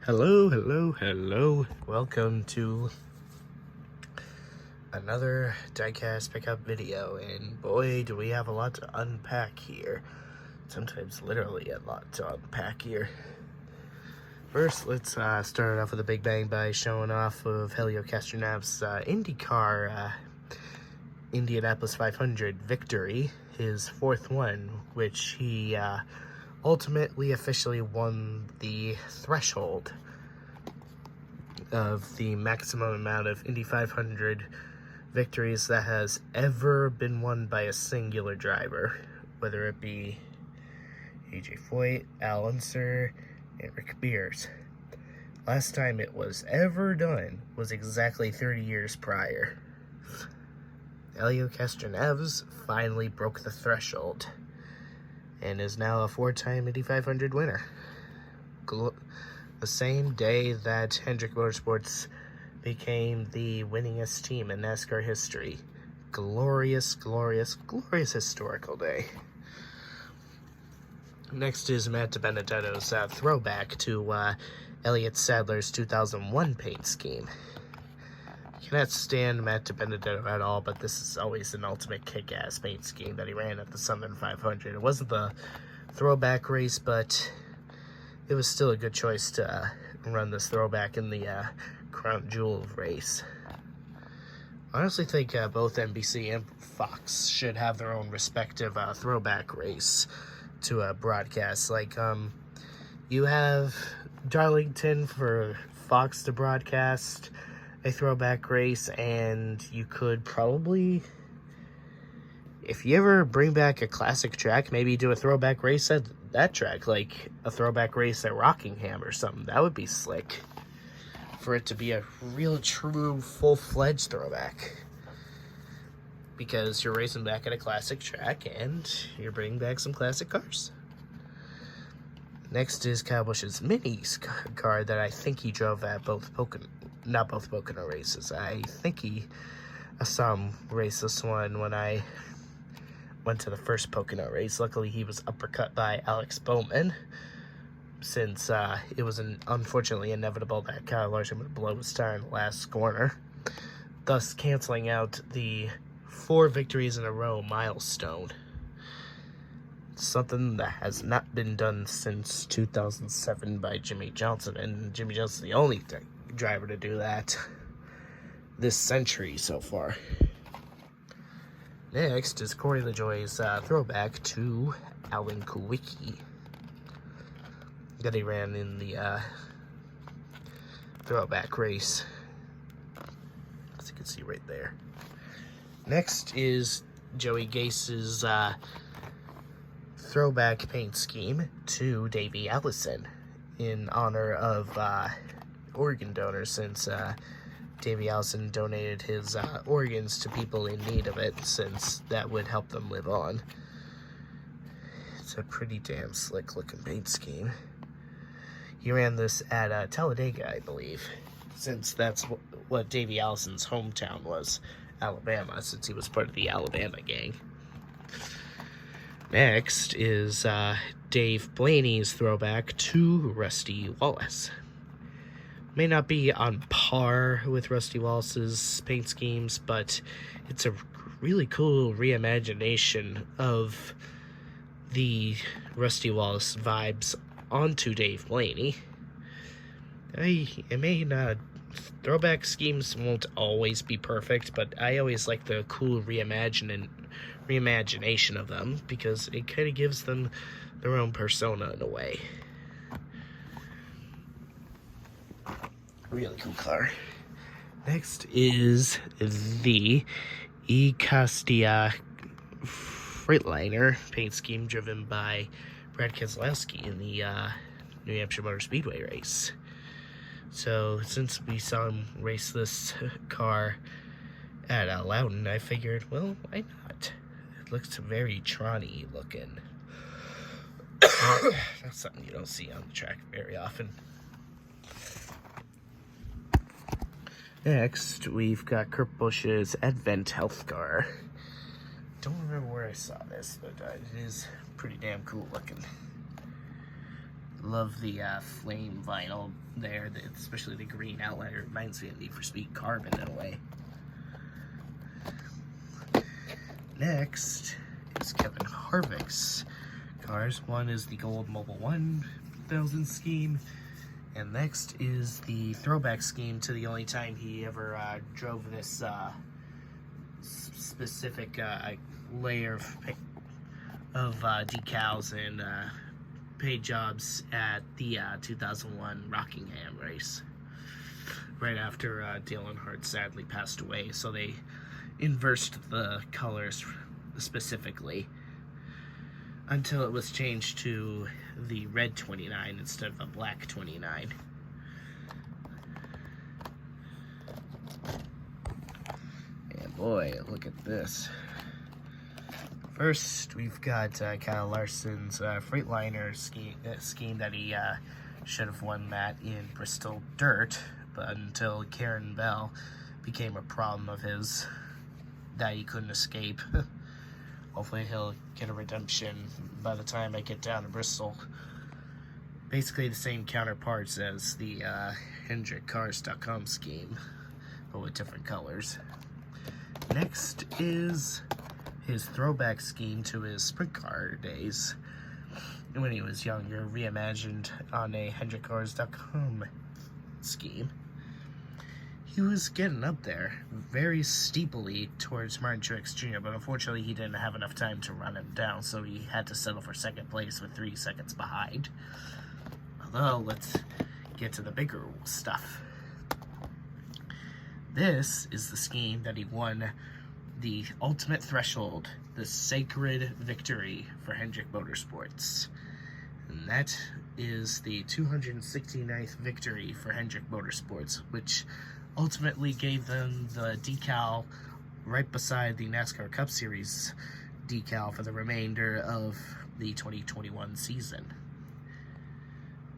Hello. Welcome to another Diecast pickup video, and boy, do we have a lot to unpack here. Sometimes literally a lot to unpack here. First, let's start off with a big bang by showing off of Helio Castronav's INDYCAR Indianapolis 500 victory, his fourth one, which he ultimately officially won the threshold of the maximum amount of Indy 500 victories that has ever been won by a singular driver, whether it be AJ Foyt, Allison, and Rick Beers. Last time it was ever done was exactly 30 years prior. Helio Castronav's finally broke the threshold and is now a four-time Indy 500 winner. The same day that Hendrick Motorsports became the winningest team in NASCAR history. Glorious historical day. Next is Matt DiBenedetto's throwback to Elliott Sadler's 2001 paint scheme. I cannot stand Matt DiBenedetto at all, but this is always an ultimate kick-ass paint scheme that he ran at the Southern 500. It wasn't the throwback race, but it was still a good choice to run this throwback in the Crown Jewel race. I honestly think both NBC and Fox should have their own respective throwback race to broadcast. Like, you have Darlington for Fox to broadcast a throwback race, and you could probably, if you ever bring back a classic track, maybe do a throwback race at that track, like a throwback race at Rockingham or something. That would be slick, for it to be a real, true, full-fledged throwback, because you're racing back at a classic track and you're bringing back some classic cars. Next is Kyle Busch's mini car that I think he drove at not both Pocono races. I think I saw him race this one when I went to the first Pocono race. Luckily, he was uppercut by Alex Bowman, since it was unfortunately inevitable that Kyle Larson would blow his tire in the last corner, thus canceling out the 4 victories in a row milestone. Something that has not been done since 2007 by Jimmie Johnson, and Jimmie Johnson's the only driver to do that this century so far. Next is Corey LaJoie's throwback to Alan Kulwicki that he ran in the throwback race, as you can see right there. Next is Joey Gase's throwback paint scheme to Davey Allison in honor of organ donors, since Davey Allison donated his organs to people in need of it, since that would help them live on. It's a pretty damn slick looking paint scheme. He ran this at Talladega, I believe, since that's what Davey Allison's hometown was, Alabama, since he was part of the Alabama gang. Next is Dave Blaney's throwback to Rusty Wallace. May not be on par with Rusty Wallace's paint schemes, but it's a really cool reimagination of the Rusty Wallace vibes onto Dave Blaney. Throwback schemes won't always be perfect, but I always like the cool reimagination of them, because it kind of gives them their own persona in a way. Really cool car. Next is the E-Castia Freightliner paint scheme driven by Brad Keselowski in the New Hampshire Motor Speedway race. So, since we saw him race this car at Loudon, I figured, well, why not? It looks very Tron-y looking. That's something you don't see on the track very often. Next, we've got Kurt Busch's Advent Health car. Don't remember where I saw this, but it is pretty damn cool looking. Love the flame vinyl there, especially the green outline. It reminds me of Need for Speed Carbon in a way. Next is Kevin Harvick's cars. One is the Gold Mobile 1000 scheme, and next is the Throwback scheme to the only time he ever drove this specific layer of decals and paint jobs at the 2001 Rockingham race, right after Dale Earnhardt sadly passed away. So they inversed the colors specifically until it was changed to the red 29 instead of a black 29. And boy, look at this. First, we've got Kyle Larson's Freightliner scheme that he should have won that in Bristol Dirt, but until Karen Bell became a problem of his that he couldn't escape. Hopefully he'll get a redemption by the time I get down to Bristol. Basically the same counterparts as the INDYCAR.com scheme, but with different colors. Next is his throwback scheme to his sprint car days when he was younger, reimagined on a INDYCARS.com scheme. He was getting up there very steeply towards Martin Truex Jr., but unfortunately he didn't have enough time to run him down, so he had to settle for second place with 3 seconds behind. Although, let's get to the bigger stuff. This is the scheme that he won the ultimate threshold, the sacred victory for Hendrick Motorsports. And that is the 269th victory for Hendrick Motorsports, which ultimately gave them the decal right beside the NASCAR Cup Series decal for the remainder of the 2021 season.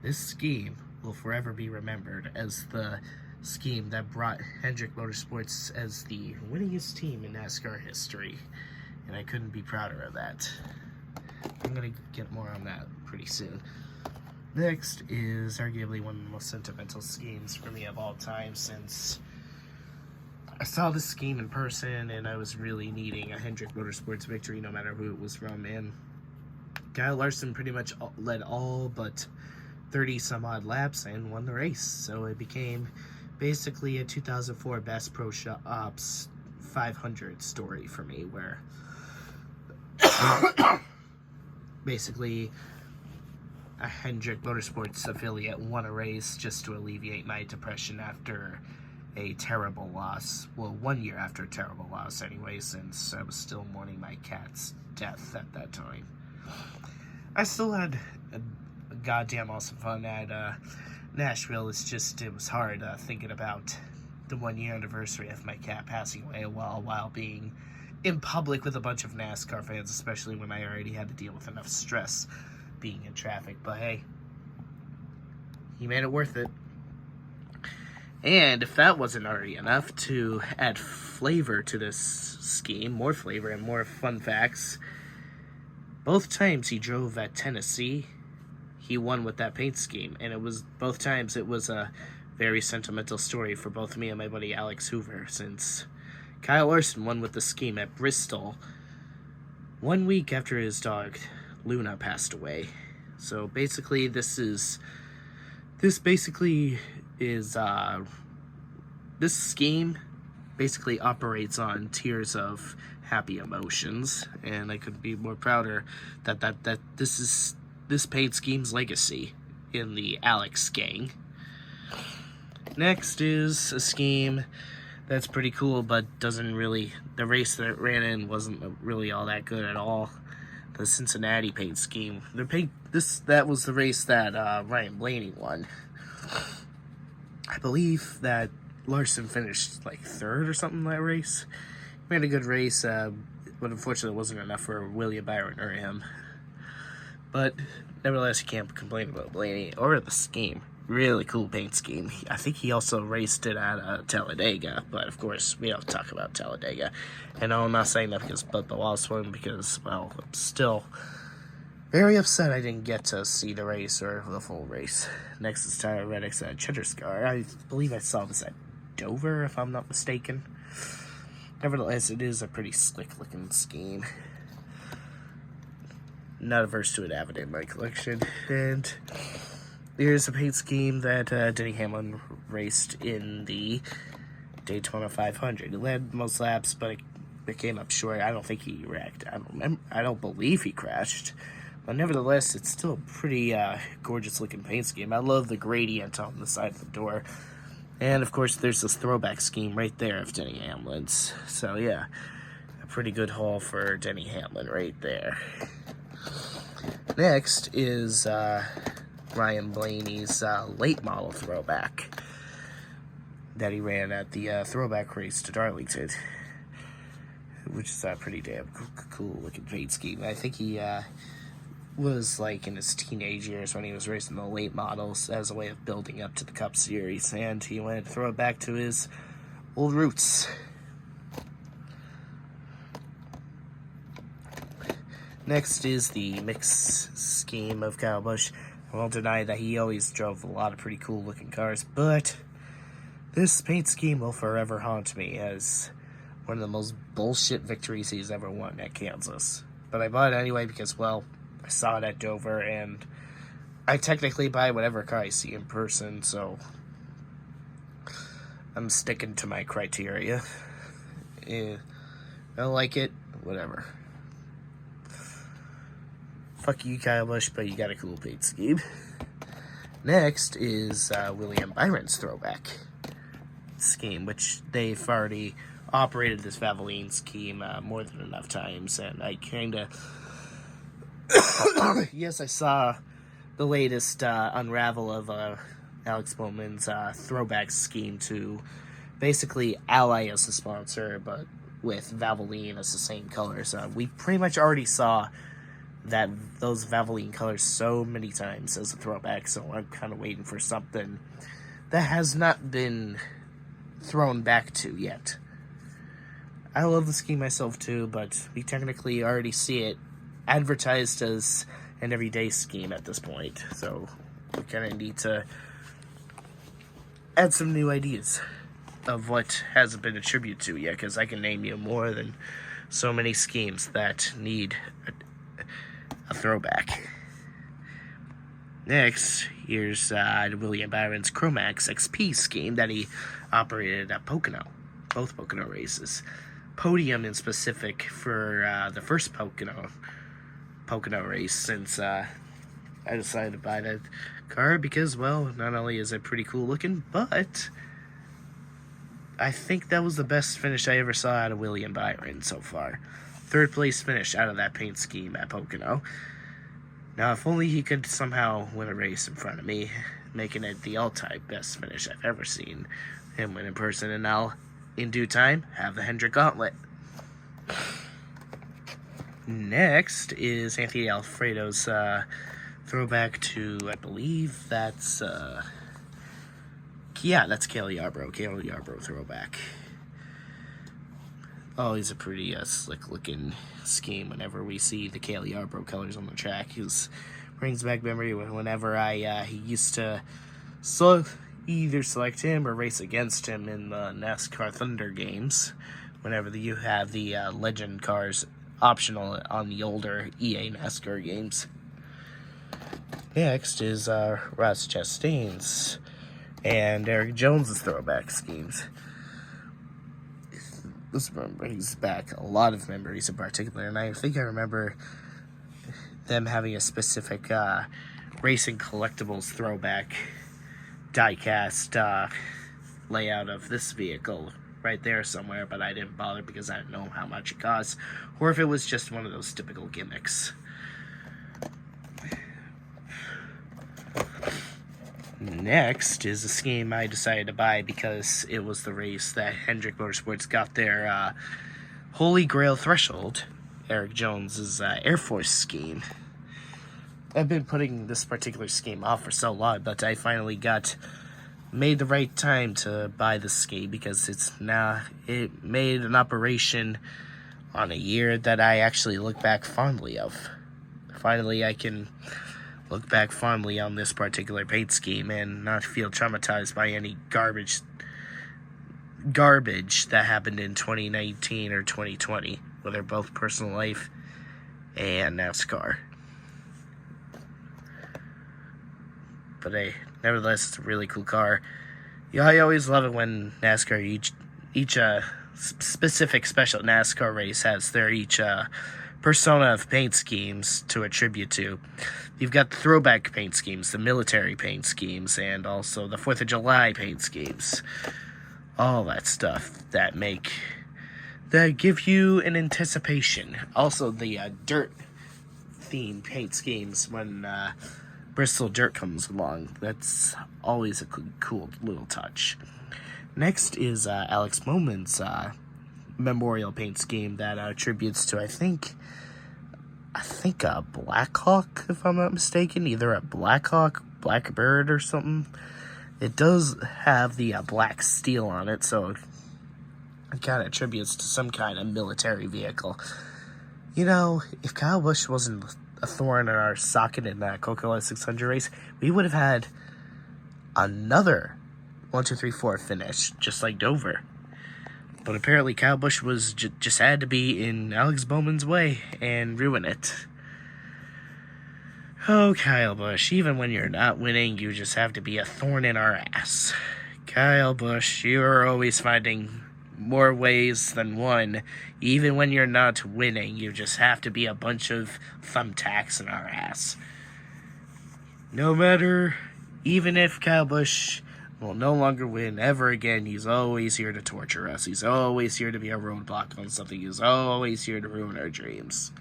This scheme will forever be remembered as the scheme that brought Hendrick Motorsports as the winningest team in NASCAR history, and I couldn't be prouder of that. I'm going to get more on that pretty soon. Next is arguably one of the most sentimental schemes for me of all time, since I saw this scheme in person and I was really needing a Hendrick Motorsports victory no matter who it was from, and Kyle Larson pretty much led all but 30 some odd laps and won the race. So it became basically a 2004 Bass Pro Shops 500 story for me, where basically a Hendrick Motorsports affiliate won a race just to alleviate my depression after a terrible loss. Well, 1 year after a terrible loss anyway, since I was still mourning my cat's death at that time. I still had a goddamn awesome fun at Nashville. It was hard thinking about the 1 year anniversary of my cat passing away while being in public with a bunch of NASCAR fans, especially when I already had to deal with enough stress being in traffic. But hey, he made it worth it. And if that wasn't already enough to add flavor to this scheme, more flavor and more fun facts, both times he drove at Tennessee, he won with that paint scheme, and both times it was a very sentimental story for both me and my buddy Alex Hoover, since Kyle Larson won with the scheme at Bristol 1 week after his dog Luna passed away. So basically this scheme basically operates on tears of happy emotions, and I couldn't be more prouder that this paint scheme's legacy in the Alex gang. Next is a scheme that's pretty cool, but the race that it ran in wasn't really all that good at all. The Cincinnati paint scheme. That was the race that Ryan Blaney won. I believe that Larson finished like third or something in that race. He made a good race, but unfortunately it wasn't enough for William Byron or him. But nevertheless, you can't complain about Blaney or the scheme. Really cool paint scheme. I think he also raced it at Talladega, but of course we don't talk about Talladega. And no, I'm not saying that because Bubba Wallace won, because, well, I'm still Very upset I didn't get to see the race or the full race. Next is Tyler Reddick's Cheddar Scar. I believe I saw this at Dover, if I'm not mistaken. Nevertheless, it is a pretty slick-looking scheme. Not averse to it, avid in my collection. And here's a paint scheme that Denny Hamlin raced in the Daytona 500. He led most laps, but it came up short. I don't think he wrecked. I don't believe he crashed. But nevertheless, it's still a pretty gorgeous-looking paint scheme. I love the gradient on the side of the door. And, of course, there's this throwback scheme right there of Denny Hamlin's. So, yeah, a pretty good haul for Denny Hamlin right there. Next is Ryan Blaney's late model throwback that he ran at the throwback race to Darlington, which is a pretty damn cool-looking paint scheme. I think he was like in his teenage years when he was racing the late models as a way of building up to the Cup Series, and he wanted to throw it back to his old roots. Next is the mix scheme of Kyle Busch. I won't deny that he always drove a lot of pretty cool looking cars, but this paint scheme will forever haunt me as one of the most bullshit victories he's ever won at Kansas. But I bought it anyway because, well, I saw it at Dover, and I technically buy whatever car I see in person, so I'm sticking to my criteria. I don't like it, whatever. Fuck you, Kyle Busch, but you got a cool paint scheme. Next is William Byron's throwback scheme, which they've already operated this Valvoline scheme more than enough times, and I kind of... Yes, I saw the latest unravel of Alex Bowman's throwback scheme to basically Ally as the sponsor, but with Valvoline as the same colors. We pretty much already saw those Valvoline colors so many times as a throwback, so I'm kind of waiting for something that has not been thrown back to yet. I love the scheme myself too, but we technically already see it advertised as an everyday scheme at this point, so we kind of need to add some new ideas of what hasn't been attributed to yet, because I can name you more than so many schemes that need a throwback. Next, here's William Byron's Chromax XP scheme that he operated at Pocono, both Pocono races. Podium in specific for the first Pocono race, since I decided to buy that car because, well, not only is it pretty cool looking, but I think that was the best finish I ever saw out of William Byron so far. Third place finish out of that paint scheme at Pocono. Now, if only he could somehow win a race in front of me, making it the all-time best finish I've ever seen him win in person, and I'll, in due time, have the Hendrick Gauntlet. Next is Anthony Alfredo's throwback to, I believe that's, that's Cale Yarborough throwback. Always a pretty slick-looking scheme whenever we see the Cale Yarborough colors on the track. It brings back memory whenever he used to either select him or race against him in the NASCAR Thunder games, whenever you have the legend cars optional on the older EA NASCAR games. Next is Ross Chastain's and Eric Jones's throwback schemes. This brings back a lot of memories in particular, and I think I remember them having a specific racing collectibles throwback diecast layout of this vehicle right there somewhere, but I didn't bother because I didn't know how much it costs, or if it was just one of those typical gimmicks. Next is a scheme I decided to buy because it was the race that Hendrick Motorsports got their Holy Grail threshold, Eric Jones's Air Force scheme. I've been putting this particular scheme off for so long, but I finally made the right time to buy this scheme because it made an operation on a year that I actually look back fondly of. Finally, I can look back fondly on this particular paint scheme and not feel traumatized by any garbage that happened in 2019 or 2020, whether both personal life and NASCAR. But hey, nevertheless, it's a really cool car. Yeah, I always love it when NASCAR, each specific special NASCAR race has their each persona of paint schemes to attribute to. You've got the throwback paint schemes, the military paint schemes, and also the 4th of July paint schemes. All that stuff that give you an anticipation. Also, the dirt theme paint schemes when Bristol Dirt comes along. That's always a cool little touch. Next is Alex Bowman's memorial paint scheme that attributes to, I think a Blackhawk, if I'm not mistaken. Either a Blackhawk, Blackbird, or something. It does have the black steel on it, so it kind of attributes to some kind of military vehicle. You know, if Kyle Busch wasn't a thorn in our socket in that Coca-Cola 600 race, we would have had another 1, 2, 3, 4 finish, just like Dover. But apparently Kyle Busch was just had to be in Alex Bowman's way and ruin it. Oh, Kyle Busch, even when you're not winning, you just have to be a thorn in our ass. Kyle Busch, you are always finding more ways than one. Even when you're not winning, you just have to be a bunch of thumbtacks in our ass. No matter, even if Kyle Busch will no longer win ever again, he's always here to torture us. He's always here to be a roadblock on something. He's always here to ruin our dreams.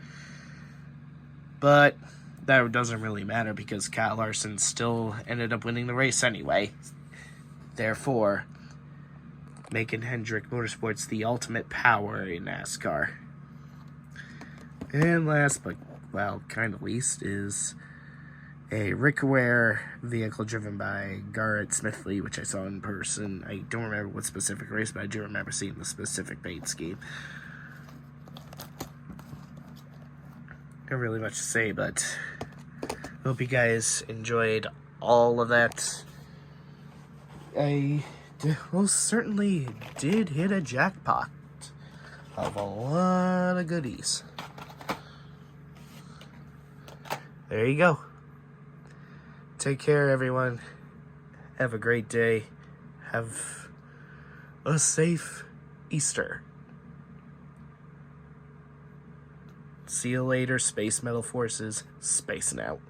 But that doesn't really matter because Kyle Larson still ended up winning the race anyway. Therefore, making Hendrick Motorsports the ultimate power in NASCAR. And last but, well, kind of least, is a Rick Ware vehicle driven by Garrett Smithley, which I saw in person. I don't remember what specific race, but I do remember seeing the specific paint scheme. Not really much to say, but hope you guys enjoyed all of that. I most certainly did hit a jackpot of a lot of goodies. There you go. Take care, everyone. Have a great day. Have a safe Easter. See you later, Space Metal Forces. Spacing out.